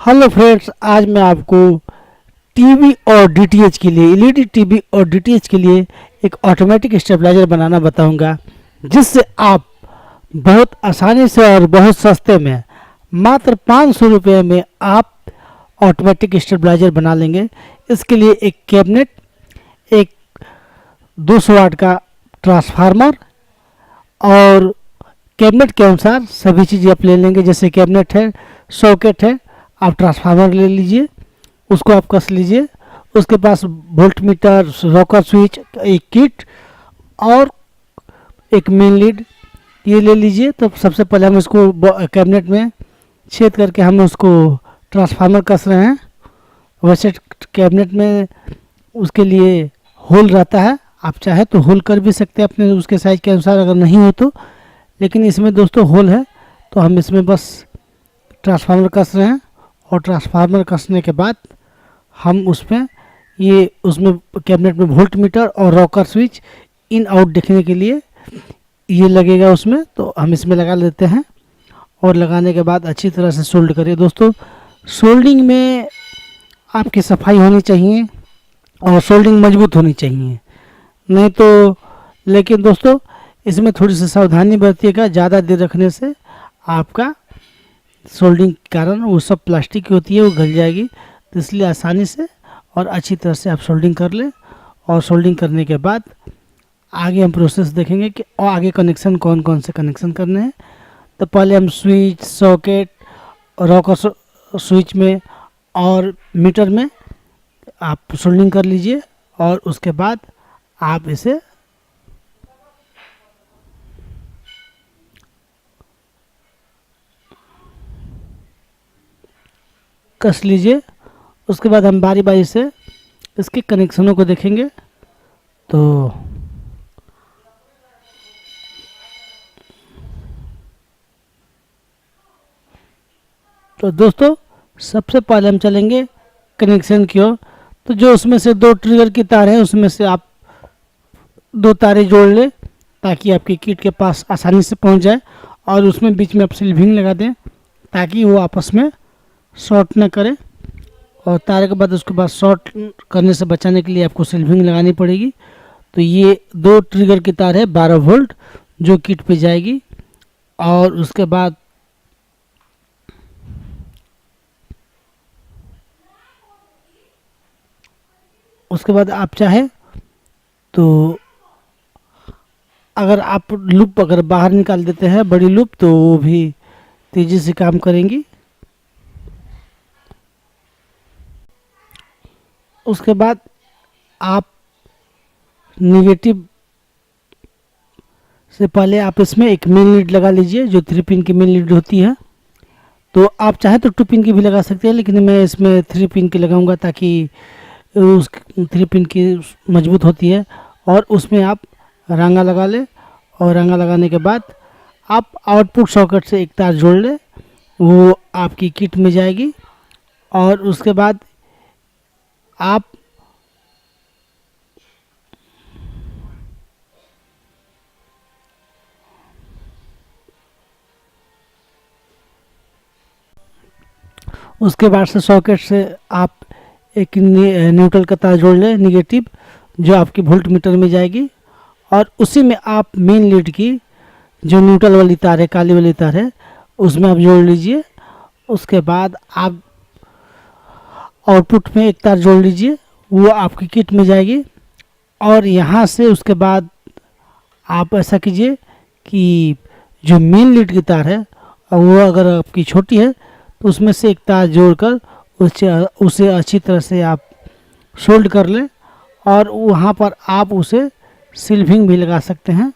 Hello friends, आज मैं आपको टीवी और डीटीएच के लिए एलईडी टीवी और डीटीएच के लिए एक ऑटोमेटिक स्टेबलाइजर बनाना बताऊंगा, जिससे आप बहुत आसानी से और बहुत सस्ते में मात्र 500 रुपये में आप ऑटोमेटिक स्टेबलाइजर बना लेंगे। इसके लिए एक कैबिनेट, एक 200 वाट का ट्रांसफार्मर और कैबिनेट के अनुसार सभी चीज़ें आप ले लेंगे। जैसे कैबिनेट है, सॉकेट है, आप ट्रांसफार्मर ले लीजिए, उसको आप कस लीजिए। उसके पास वोल्ट मीटर, रॉकर स्विच, एक किट और एक मेन लीड ये ले लीजिए। तो सबसे पहले हम इसको कैबिनेट में छेद करके हम उसको ट्रांसफार्मर कस रहे हैं। वैसे कैबिनेट में उसके लिए होल रहता है, आप चाहे तो होल कर भी सकते हैं अपने उसके साइज के अनुसार, अगर नहीं हो तो। लेकिन इसमें दोस्तों होल है, तो हम इसमें बस ट्रांसफार्मर कस रहे हैं। और ट्रांसफार्मर कसने के बाद हम उसमें उसमें कैबिनेट में वोल्ट मीटर और रॉकर स्विच इन आउट देखने के लिए ये लगेगा उसमें, तो हम इसमें लगा लेते हैं। और लगाने के बाद अच्छी तरह से सोल्ड करिए। दोस्तों, सोल्डिंग में आपकी सफाई होनी चाहिए और सोल्डिंग मजबूत होनी चाहिए, नहीं तो। लेकिन दोस्तों, इसमें थोड़ी सी सावधानी बरतिएगा। ज़्यादा देर रखने से आपका सोल्डिंग के कारण वो सब प्लास्टिक की होती है, वो गल जाएगी। तो इसलिए आसानी से और अच्छी तरह से आप सोल्डिंग कर लें। और सोल्डिंग करने के बाद आगे हम प्रोसेस देखेंगे कि और आगे कनेक्शन कौन कौन से कनेक्शन करने हैं। तो पहले हम स्विच, सॉकेट, रॉकर स्विच में और मीटर में आप सोल्डिंग कर लीजिए। और उसके बाद आप इसे कस लीजिए। उसके बाद हम बारी बारी से इसके कनेक्शनों को देखेंगे। तो दोस्तों, सबसे पहले हम चलेंगे कनेक्शन की ओर। तो जो उसमें से 2 ट्रिगर की तार है, उसमें से आप 2 तारें जोड़ लें ताकि आपकी किट के पास आसानी से पहुंच जाए। और उसमें बीच में आप सिल्विंग लगा दें ताकि वो आपस में शॉर्ट न करे। और तार के बाद उसके बाद शॉर्ट करने से बचाने के लिए आपको सिल्विंग लगानी पड़ेगी। तो ये 2 ट्रिगर की तार है 12 वोल्ट जो किट पे जाएगी। और उसके बाद आप चाहे तो अगर आप लूप अगर बाहर निकाल देते हैं बड़ी लूप, तो वो भी तेज़ी से काम करेंगी। उसके बाद आप नेगेटिव से पहले आप इसमें एक मेन लीड लगा लीजिए, जो 3 पिन की मेन लीड होती है। तो आप चाहे तो 2 पिन की भी लगा सकते हैं, लेकिन मैं इसमें 3 पिन की लगाऊंगा ताकि उस 3 पिन की मजबूत होती है। और उसमें आप रांगा लगा ले। और रांगा लगाने के बाद आप आउटपुट सॉकेट से एक तार जोड़ ले, वो आपकी किट में जाएगी। और उसके बाद आप से सॉकेट से आप एक न्यूट्रल का तार जोड़ लें, निगेटिव, जो आपकी वोल्ट मीटर में जाएगी। और उसी में आप मेन लीड की जो न्यूट्रल वाली तार है, काली वाली तार है, उसमें आप जोड़ लीजिए। उसके बाद आप आउटपुट में एक तार जोड़ लीजिए, वो आपकी किट में जाएगी। और यहाँ से उसके बाद आप ऐसा कीजिए कि जो मेन लीड की तार है, वो अगर आपकी छोटी है तो उसमें से एक तार जोड़कर उसे अच्छी तरह से आप सोल्ड कर लें। और वहाँ पर आप उसे सिल्विंग भी लगा सकते हैं,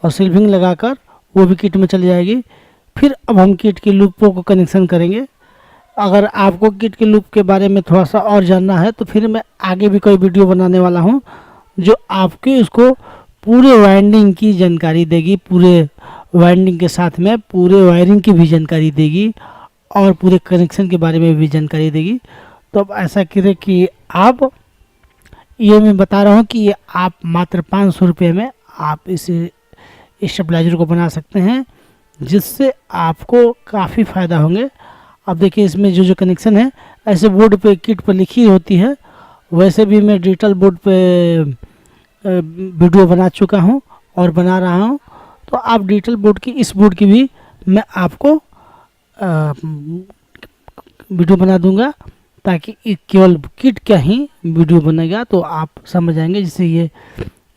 और सिल्विंग लगाकर वो भी किट में चली जाएगी। फिर अब हम किट की लूपों को कनेक्शन करेंगे। अगर आपको किट के लूप के बारे में थोड़ा सा और जानना है तो फिर मैं आगे भी कोई वीडियो बनाने वाला हूं, जो आपके उसको पूरे वाइंडिंग की जानकारी देगी, पूरे वाइंडिंग के साथ में पूरे वायरिंग की भी जानकारी देगी और पूरे कनेक्शन के बारे में भी जानकारी देगी। तो अब ऐसा करें कि आप ये मैं बता रहा हूँ कि ये आप मात्र 500 रुपये में आप इस स्टेबलाइजर को बना सकते हैं, जिससे आपको काफ़ी फ़ायदा होंगे। अब देखिए इसमें जो जो कनेक्शन है ऐसे बोर्ड पे किट पर लिखी होती है, वैसे भी मैं डिजिटल बोर्ड पे वीडियो बना चुका हूँ और बना रहा हूँ। तो आप डिजिटल बोर्ड की इस बोर्ड की भी मैं आपको वीडियो बना दूंगा, ताकि केवल किट का ही वीडियो बनेगा तो आप समझ जाएंगे। जैसे ये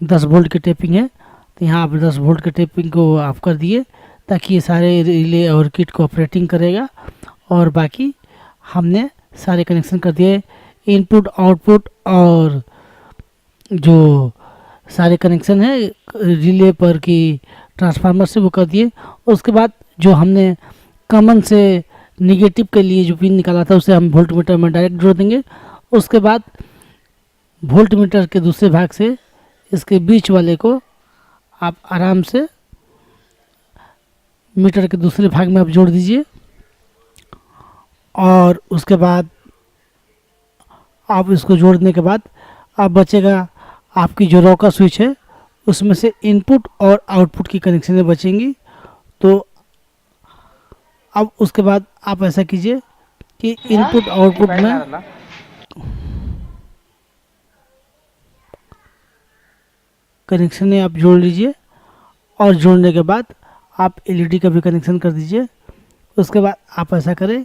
10 वोल्ट की टेपिंग है, तो यहाँ आप 10 वोल्ट के टेपिंग को आप कर दिए ताकि ये सारे रिले और किट को ऑपरेटिंग करेगा। और बाकी हमने सारे कनेक्शन कर दिए, इनपुट आउटपुट और जो सारे कनेक्शन है रिले पर की ट्रांसफार्मर से वो कर दिए। उसके बाद जो हमने कॉमन से निगेटिव के लिए जो पिन निकाला था उसे हम वोल्ट मीटर में डायरेक्ट जोड़ देंगे। उसके बाद वोल्ट मीटर के दूसरे भाग से इसके बीच वाले को आप आराम से मीटर के दूसरे भाग में आप जोड़ दीजिए। और उसके बाद आप इसको जोड़ने के बाद आप बचेगा आपकी जो रॉकर स्विच है उसमें से इनपुट और आउटपुट की कनेक्शनें बचेंगी। तो अब उसके बाद आप ऐसा कीजिए कि इनपुट आउटपुट में कनेक्शनें आप जोड़ लीजिए और जोड़ने के बाद आप एलईडी का भी कनेक्शन कर दीजिए। उसके बाद आप ऐसा करें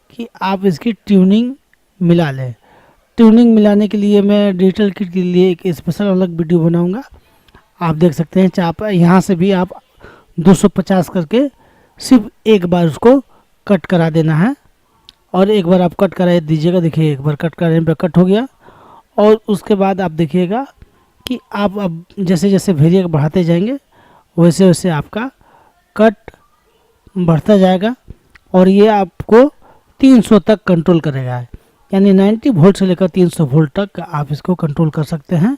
कि आप इसकी ट्यूनिंग मिला लें। ट्यूनिंग मिलाने के लिए मैं डिजिटल किट के लिए एक स्पेशल अलग वीडियो बनाऊंगा, आप देख सकते हैं। चाहे आप यहाँ से भी आप 250 करके सिर्फ एक बार उसको कट करा देना है और एक बार आप कट करा दीजिएगा। देखिए एक बार कट कराने पर कट हो गया। और उसके बाद आप देखिएगा कि आप अब जैसे जैसे वेरिएक बढ़ाते जाएंगे वैसे वैसे आपका कट बढ़ता जाएगा और ये आपको 300 तक कंट्रोल करेगा। यानी 90 वोल्ट से लेकर 300 वोल्ट तक आप इसको कंट्रोल कर सकते हैं।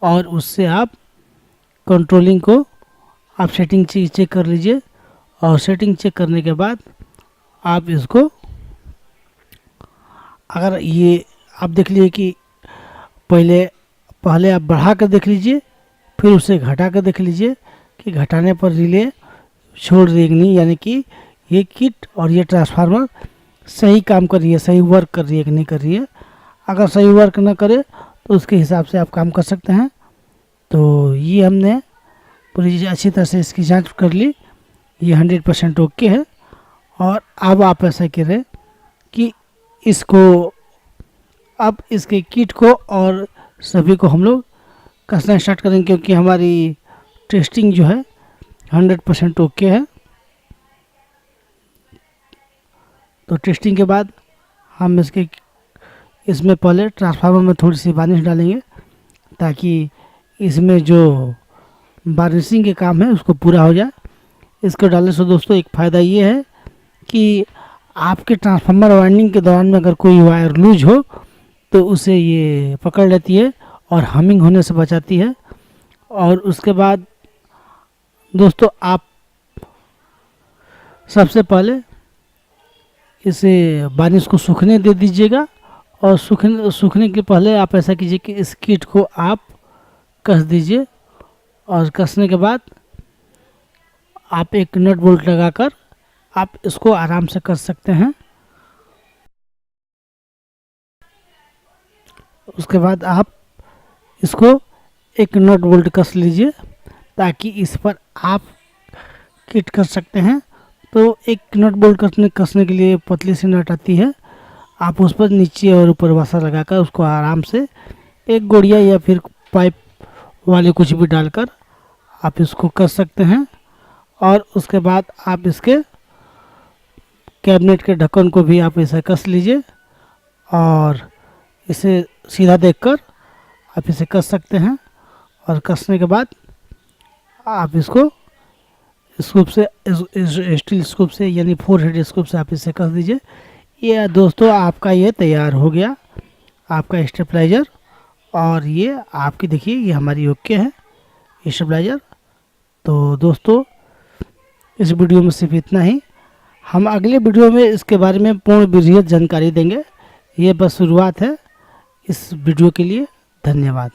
और उससे आप कंट्रोलिंग को आप सेटिंग चेक कर लीजिए। और सेटिंग चेक करने के बाद आप इसको अगर ये आप देख लीजिए कि पहले आप बढ़ा कर देख लीजिए, फिर उसे घटा कर देख लीजिए कि घटाने पर रिले छोड़ रही है नहीं, यानी कि ये किट और ये ट्रांसफार्मर सही काम कर रही है, सही वर्क कर रही है कि नहीं कर रही है। अगर सही वर्क ना करे तो उसके हिसाब से आप काम कर सकते हैं। तो ये हमने पूरी अच्छी तरह से इसकी जांच कर ली, ये 100% ओके है। और अब आप ऐसा करें कि इसको अब इसके किट को और सभी को हम लोग कसना स्टार्ट करेंगे, क्योंकि हमारी टेस्टिंग जो है 100% ओके है। तो टेस्टिंग के बाद हम इसमें पहले ट्रांसफार्मर में थोड़ी सी वार्निश डालेंगे ताकि इसमें जो वार्निशिंग के काम है उसको पूरा हो जाए। इसको डालने से दोस्तों एक फ़ायदा ये है कि आपके ट्रांसफार्मर वाइंडिंग के दौरान में अगर कोई वायर लूज हो तो उसे ये पकड़ लेती है और हमिंग होने से बचाती है। और उसके बाद दोस्तों आप सबसे पहले इसे वार्निश को सूखने दे दीजिएगा। और सूखने के पहले आप ऐसा कीजिए कि इस किट को आप कस दीजिए। और कसने के बाद आप एक नट बोल्ट लगाकर आप इसको आराम से कस सकते हैं। उसके बाद आप इसको एक नट बोल्ट कस लीजिए ताकि इस पर आप किट कर सकते हैं। तो एक नट बोल्ट कसने के लिए पतली सी नट आती है, आप उस पर नीचे और ऊपर वसा लगाकर उसको आराम से एक गोड़िया या फिर पाइप वाले कुछ भी डालकर आप इसको कस सकते हैं। और उसके बाद आप इसके कैबिनेट के ढक्कन को भी आप ऐसे कस लीजिए और इसे सीधा देखकर आप इसे कस सकते हैं। और कसने के बाद आप इसको स्कूप से स्टील स्कूप से यानी 4 हेड स्कूप से आप इसे कस दीजिए। ये दोस्तों आपका ये तैयार हो गया आपका स्टेबलाइजर। और ये आपकी देखिए ये हमारी ओके है स्टेबलाइजर। तो दोस्तों इस वीडियो में सिर्फ इतना ही। हम अगले वीडियो में इसके बारे में पूर्ण विधिवत जानकारी देंगे। ये बस शुरुआत है इस वीडियो के लिए। धन्यवाद।